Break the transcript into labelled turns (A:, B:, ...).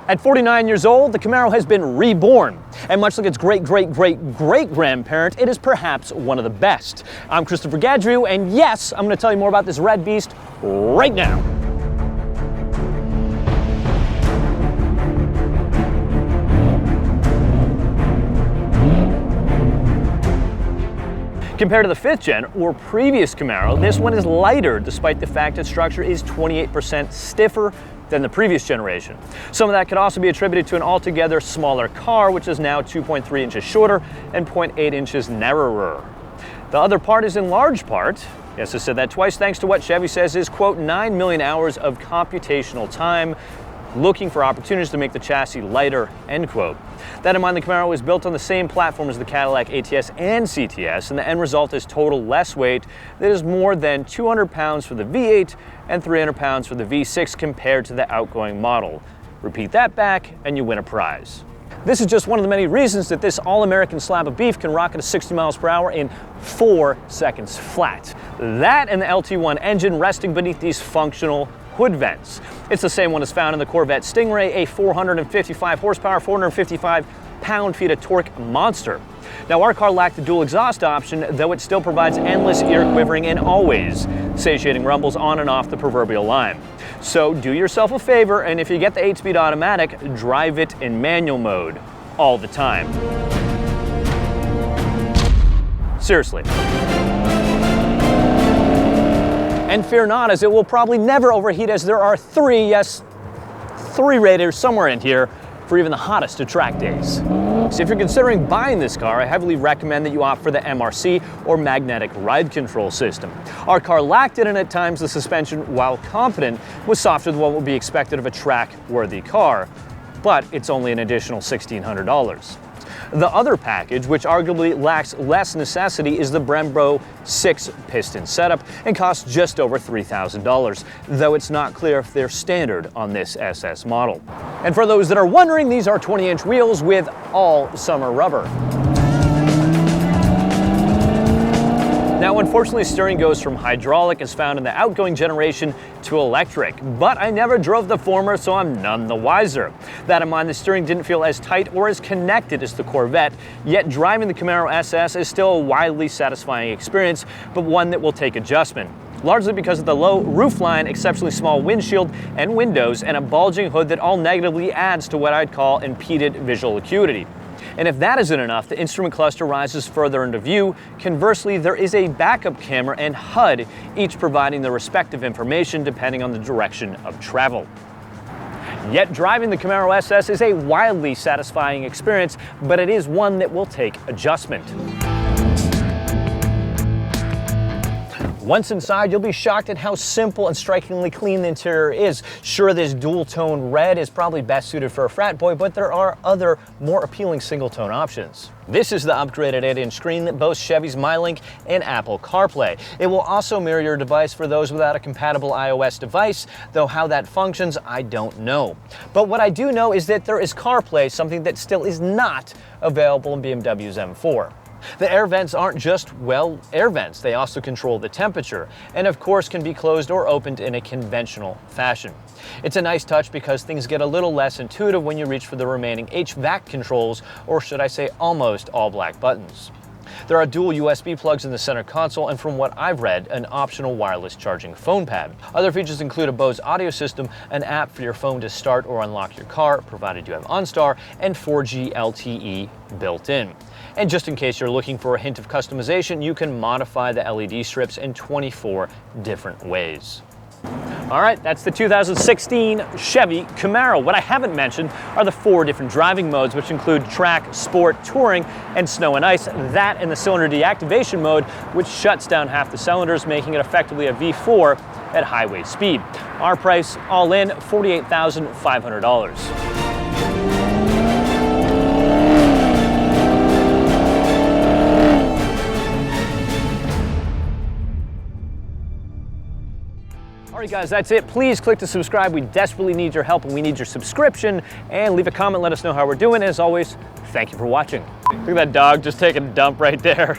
A: At 49 years old, the Camaro has been reborn. And much like its great-great-great-great-grandparent, it is perhaps one of the best. I'm Christopher Gadget, and yes, I'm going to tell you more about this red beast right now. Compared to the 5th gen or previous Camaro, this one is lighter despite the fact its structure is 28% stiffer than the previous generation. Some of that could also be attributed to an altogether smaller car, which is now 2.3 inches shorter and 0.8 inches narrower. The other part is in large part, yes, I said that twice, thanks to what Chevy says is, quote, 9 million hours of computational time looking for opportunities to make the chassis lighter, end quote. That in mind, the Camaro was built on the same platform as the Cadillac ATS and CTS, and the end result is total less weight that is more than 200 pounds for the V8 and 300 pounds for the V6 compared to the outgoing model. Repeat that back and you win a prize. This is just one of the many reasons that this all-American slab of beef can rocket at 60 miles per hour in 4 seconds flat. That and the LT1 engine resting beneath these functional hood vents. It's the same one as found in the Corvette Stingray, a 455 horsepower, 455 pound-feet of torque monster. Now, our car lacked the dual exhaust option, though it still provides endless ear quivering and always satiating rumbles on and off the proverbial line. So do yourself a favor, and if you get the 8-speed automatic, drive it in manual mode all the time. Seriously. And fear not, as it will probably never overheat, as there are three radiators somewhere in here for even the hottest of track days. So if you're considering buying this car, I heavily recommend that you opt for the MRC or magnetic ride control system. Our car lacked it, and at times the suspension, while competent, was softer than what would be expected of a track-worthy car, but it's only an additional $1,600. The other package, which arguably lacks less necessity, is the Brembo 6-piston setup and costs just over $3,000, though it's not clear if they're standard on this SS model. And for those that are wondering, these are 20-inch wheels with all-summer rubber. Now, unfortunately, steering goes from hydraulic, as found in the outgoing generation, to electric, but I never drove the former, so I'm none the wiser. That in mind, the steering didn't feel as tight or as connected as the Corvette, yet driving the Camaro SS is still a wildly satisfying experience, but one that will take adjustment. Largely because of the low roofline, exceptionally small windshield and windows, and a bulging hood that all negatively adds to what I'd call impeded visual acuity. And if that isn't enough, the instrument cluster rises further into view. Conversely, there is a backup camera and HUD, each providing the respective information depending on the direction of travel. Yet driving the Camaro SS is a wildly satisfying experience, but it is one that will take adjustment. Once inside, you'll be shocked at how simple and strikingly clean the interior is. Sure, this dual-tone red is probably best suited for a frat boy, but there are other, more appealing single-tone options. This is the upgraded 8-inch screen that boasts Chevy's MyLink and Apple CarPlay. It will also mirror your device for those without a compatible iOS device, though how that functions, I don't know. But what I do know is that there is CarPlay, something that still is not available in BMW's M4. The air vents aren't just, well, air vents. They also control the temperature and, of course, can be closed or opened in a conventional fashion. It's a nice touch because things get a little less intuitive when you reach for the remaining HVAC controls, or should I say almost all black buttons. There are dual USB plugs in the center console and, from what I've read, an optional wireless charging phone pad. Other features include a Bose audio system, an app for your phone to start or unlock your car, provided you have OnStar, and 4G LTE built in. And just in case you're looking for a hint of customization, you can modify the LED strips in 24 different ways. All right, that's the 2016 Chevy Camaro. What I haven't mentioned are the 4 different driving modes, which include track, sport, touring, and snow and ice. That and the cylinder deactivation mode, which shuts down half the cylinders, making it effectively a V4 at highway speed. Our price, all in, $48,500. Alright guys, that's it. Please click to subscribe. We desperately need your help and we need your subscription. And leave a comment, let us know how we're doing. As always, thank you for watching. Look at that dog just taking a dump right there.